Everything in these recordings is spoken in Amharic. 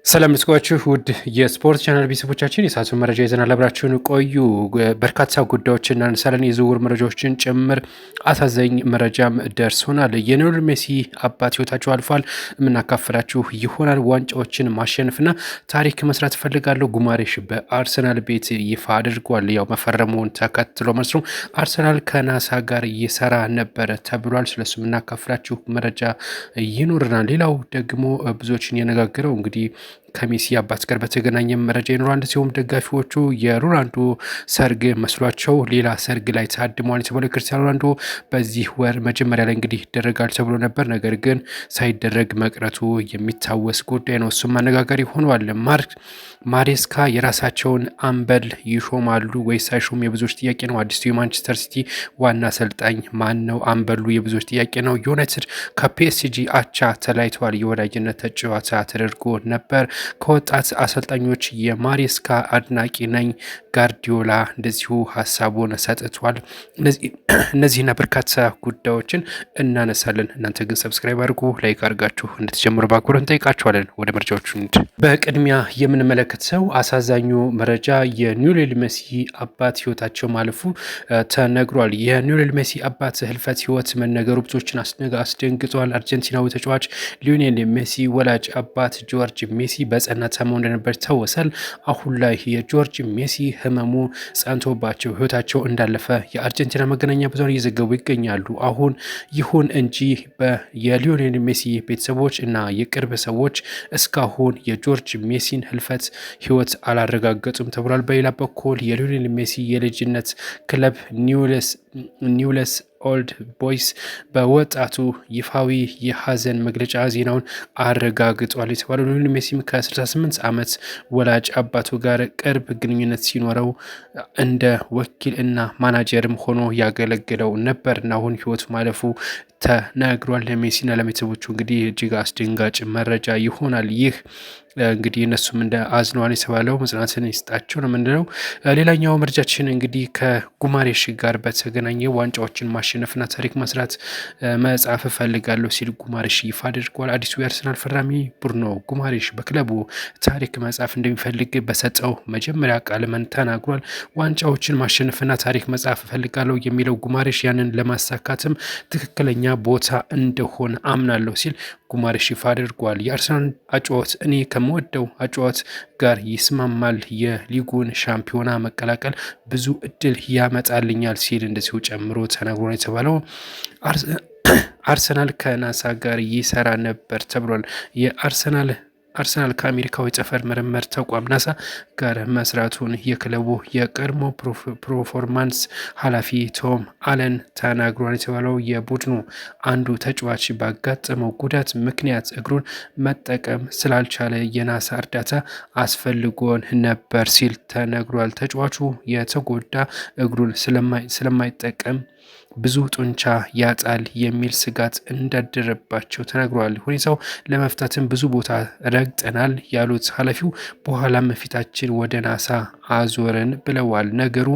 ሰላም ልስኳችሁ ውድ የስፖርት ቻናል ቤተሰቦቻችን የሰዓቱን መረጃ ይዘናል። አብራችሁን ቆዩ። በርካታ ጉዳዮችን እናነሳለን። የዝውውር መረጃዎችን ጭምር አሳዛኝ መረጃም ደርሶናል። የሊዮኔል ሜሲ አባት ህይወታቸው አልፏል፣ የምናካፍላችሁ ይሆናል። ዋንጫዎችን ማሸነፍና ታሪክ መስራት እፈልጋለሁ ጉማሬሽ በአርሰናል ቤት ይፋ አድርጓል። ያው መፈረሙን ተከትሎ መልስ ነው። አርሰናል ከናሳ ጋር እየሰራ ነበረ ተብሏል። ስለሱ የምናካፍላችሁ መረጃ ይኖርናል። ሌላው ደግሞ ብዙዎችን የነጋገረው እንግዲህ ከሜሲ አባት ጋር በተገናኘ መረጃ ይኖራል። ሲሆን ደጋፊዎቹ የሮናልዶ ሰርግ መስሏቸው ሌላ ሰርግ ላይ ታድመዋል የተባለው ክርስቲያኖ ሮናልዶ በዚህ ወር መጀመሪያ ላይ እንግዲህ ይደረጋል ተብሎ ነበር። ነገር ግን ሳይደረግ መቅረቱ የሚታወስ ጉዳይ ነው። እሱም አነጋጋሪ ሆኗል። ማሬስካ የራሳቸውን አምበል ይሾማሉ ወይስ አይሾም? የብዙዎች ጥያቄ ነው። አዲሱ የማንቸስተር ሲቲ ዋና አሰልጣኝ ማን ነው? አምበሉ የብዙዎች ጥያቄ ነው። ዩናይትድ ከፒኤስጂ አቻ ተለያይተዋል። የወዳጅነት ጨዋታ ተደርጎ ነበር። ከወጣት አሰልጣኞች የማሬስካ አድናቂ ነኝ ጋርዲዮላ እንደዚሁ ሀሳቡን ሰጥቷል። እነዚህና በርካታ ጉዳዮችን እናነሳለን። እናንተ ግን ሰብስክራይብ አድርጉ፣ ላይክ አድርጋችሁ እንድትጀምሩ በአክብሮት እንጠይቃችኋለን። ወደ መረጃዎቹ በቅድሚያ የምንመለከተው አሳዛኙ መረጃ የሊዮኔል ሜሲ አባት ህይወታቸው ማለፉ ተነግሯል። የሊዮኔል ሜሲ አባት ህልፈት ህይወት መነገሩ ብዙዎችን አስደንግጧል። አርጀንቲናዊ ተጫዋች ሊዮኔል ሜሲ ወላጅ አባት ጆርጅ ሜሲ በጸና ታመው እንደነበር ይታወሳል። አሁን ላይ የጆርጅ ሜሲ ህመሙ ጸንቶባቸው ህይወታቸው እንዳለፈ የአርጀንቲና መገናኛ ብዙሃን እየዘገቡ ይገኛሉ። አሁን ይሁን እንጂ የሊዮኔል ሜሲ ቤተሰቦች እና የቅርብ ሰዎች እስካሁን የጆርጅ ሜሲን ህልፈት ህይወት አላረጋገጡም ተብሏል። በሌላ በኩል የሊዮኔል ሜሲ የልጅነት ክለብ ኒውለስ ኦልድ ቦይስ በወጣቱ ይፋዊ የሀዘን መግለጫ ዜናውን አረጋግጧል የተባለው ሊዮኔል ሜሲም ከ68 ዓመት ወላጅ አባቱ ጋር ቅርብ ግንኙነት ሲኖረው እንደ ወኪል እና ማናጀርም ሆኖ ያገለግለው ነበርና አሁን ህይወቱ ማለፉ ተነግሯል። ለሜሲና ለቤተሰቦቹ እንግዲህ እጅግ አስደንጋጭ መረጃ ይሆናል። ይህ እንግዲህ እነሱም እንደ አዝነዋል የተባለው መጽናናትን ይስጣቸው ነው የምንለው። ሌላኛው መረጃችን እንግዲህ ከጉማሬሽ ጋር በተገናኘ ዋንጫዎችን ማሸነፍና ታሪክ መስራት መጻፍ እፈልጋለሁ ሲል ጉማሬሽ ይፋ አድርጓል። አዲሱ የአርሰናል ፈራሚ ብሩኖ ጉማሬሽ በክለቡ ታሪክ መጻፍ እንደሚፈልግ በሰጠው መጀመሪያ ቃል ተናግሯል። ዋንጫዎችን ማሸነፍና ታሪክ መጻፍ እፈልጋለሁ የሚለው ጉማሬሽ ያንን ለማሳካትም ትክክለኛ ቦታ እንደሆነ አምናለሁ ሲል ጉማሬሽ ይፋ አድርጓል። የአርሰናል አጨዋወት እኔ ከምወደው አጨዋወት ጋር ይስማማል። የሊጉን ሻምፒዮና መቀላቀል ብዙ እድል ያመጣልኛል ሲል እንደዚሁ ጨምሮ ተናግሯል የተባለው አርሰናል ከናሳ ጋር ይሰራ ነበር ተብሏል። አርሰናል ከአሜሪካው የጠፈር ምርምር ተቋም ናሳ ጋር መስራቱን የክለቡ የቀድሞ ፕሮፎርማንስ ኃላፊ ቶም አለን ተናግሯል የተባለው የቡድኑ አንዱ ተጫዋች ባጋጠመው ጉዳት ምክንያት እግሩን መጠቀም ስላልቻለ የናሳ እርዳታ አስፈልጎን ነበር ሲል ተነግሯል። ተጫዋቹ የተጎዳ እግሩን ስለማይጠቀም ብዙ ጡንቻ ያጣል የሚል ስጋት እንዳደረባቸው ተናግረዋል። ሁኔታው ለመፍታትም ብዙ ቦታ ረግጠናል ያሉት ኃላፊው በኋላም ፊታችን ወደ ናሳ አዞረን ብለዋል። ነገሩ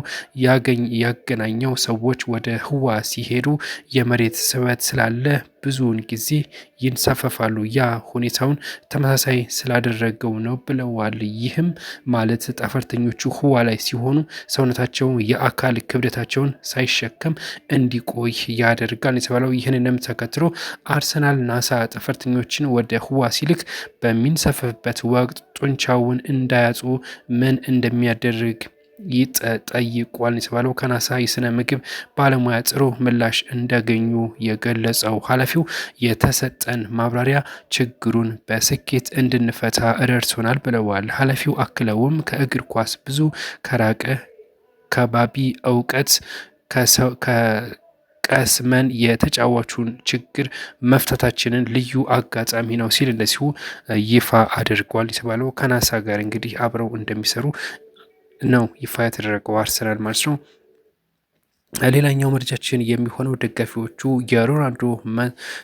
ያገናኘው ሰዎች ወደ ህዋ ሲሄዱ የመሬት ስበት ስላለ ብዙውን ጊዜ ይንሳፈፋሉ። ያ ሁኔታውን ተመሳሳይ ስላደረገው ነው ብለዋል። ይህም ማለት ጠፈርተኞቹ ህዋ ላይ ሲሆኑ ሰውነታቸው የአካል ክብደታቸውን ሳይሸከም እንዲቆይ ያደርጋል የተባለው። ይህንንም ተከትሎ አርሰናል ናሳ ጠፈርተኞችን ወደ ህዋ ሲልክ በሚንሳፈፍበት ወቅት ጡንቻውን እንዳያጡ ምን እንደሚያደርግ ይጠይቋል የተባለው። ከናሳ የስነ ምግብ ባለሙያ ጥሩ ምላሽ እንዳገኙ የገለጸው ኃላፊው የተሰጠን ማብራሪያ ችግሩን በስኬት እንድንፈታ ረድቶናል ብለዋል። ኃላፊው አክለውም ከእግር ኳስ ብዙ ከራቀ ከባቢ እውቀት ቀስመን የተጫዋቹን ችግር መፍታታችንን ልዩ አጋጣሚ ነው ሲል እንደዚሁ ይፋ አድርጓል የተባለው። ከናሳ ጋር እንግዲህ አብረው እንደሚሰሩ ነው ይፋ የተደረገው አርሰናል ማለት ነው። ሌላኛው መረጃችን የሚሆነው ደጋፊዎቹ የሮናልዶ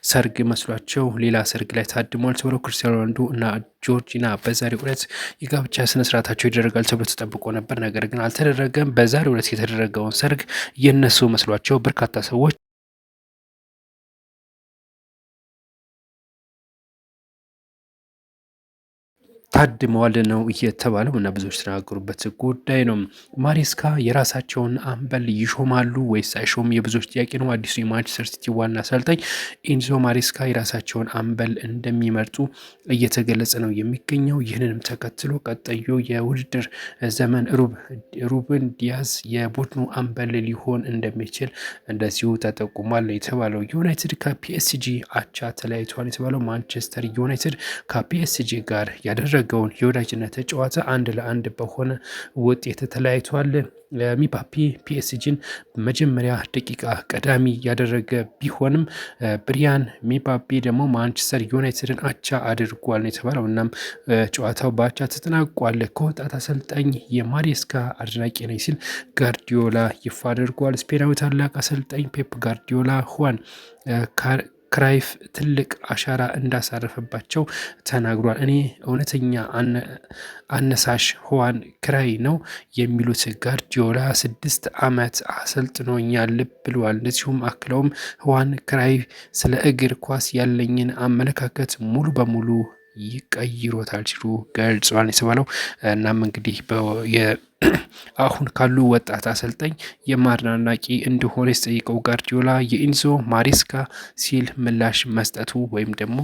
ሰርግ መስሏቸው ሌላ ሰርግ ላይ ታድሟል ተብሎ ክርስቲያኖ ሮናልዶ እና ጆርጂና በዛሬው ዕለት የጋብቻ ስነስርዓታቸው ይደረጋል ተብሎ ተጠብቆ ነበር። ነገር ግን አልተደረገም። በዛሬው ዕለት የተደረገውን ሰርግ የነሱ መስሏቸው በርካታ ሰዎች ታድመዋል ነው እየተባለው እና ብዙዎች ተናገሩበት ጉዳይ ነው። ማሬስካ የራሳቸውን አምበል ይሾማሉ ወይስ አይሾም የብዙዎች ጥያቄ ነው። አዲሱ የማንቸስተር ሲቲ ዋና አሰልጣኝ ኢንዞ ማሬስካ የራሳቸውን አምበል እንደሚመርጡ እየተገለጸ ነው የሚገኘው። ይህንንም ተከትሎ ቀጣዩ የውድድር ዘመን ሩበን ዲያዝ የቡድኑ አምበል ሊሆን እንደሚችል እንደዚሁ ተጠቁሟል የተባለው። ዩናይትድ ከፒኤስጂ አቻ ተለያይቷል የተባለው ማንቸስተር ዩናይትድ ከፒኤስጂ ጋር ያደረገውን የወዳጅነት ጨዋታ 1-1 በሆነ ውጤት ተለያይቷል። ሚባፔ ፒኤስጂን መጀመሪያ ደቂቃ ቀዳሚ ያደረገ ቢሆንም ብሪያን ሚባፔ ደግሞ ማንቸስተር ዩናይትድን አቻ አድርጓል የተባለው። እናም ጨዋታው በአቻ ተጠናቋል። ከወጣት አሰልጣኝ የማሬስካ አድናቂ ነኝ ሲል ጋርዲዮላ ይፋ አድርጓል። ስፔናዊ ታላቅ አሰልጣኝ ፔፕ ጋርዲዮላ ሁዋን ክራይፍ ትልቅ አሻራ እንዳሳረፈባቸው ተናግሯል። እኔ እውነተኛ አነሳሽ ሁዋን ክራይ ነው የሚሉት ጋርዲዮላ 6 ዓመት አሰልጥኖኛል ብለዋል። እንደዚሁም አክለውም ሁዋን ክራይ ስለ እግር ኳስ ያለኝን አመለካከት ሙሉ በሙሉ ይቀይሮታል ሲሉ ገልጿል የተባለው። እናም እንግዲህ አሁን ካሉ ወጣት አሰልጣኝ የማድናናቂ እንደሆነ የጠየቀው ጋርዲዮላ የኢንዞ ማሬስካ ሲል ምላሽ መስጠቱ ወይም ደግሞ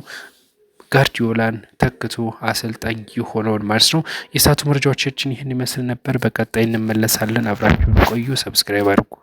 ጋርዲዮላን ተክቶ አሰልጣኝ የሆነውን ማለት ነው። የሳቱ መረጃዎቻችን ይህን ይመስል ነበር። በቀጣይ እንመለሳለን። አብራችሁን ቆዩ። ሰብስክራይብ አድርጉ።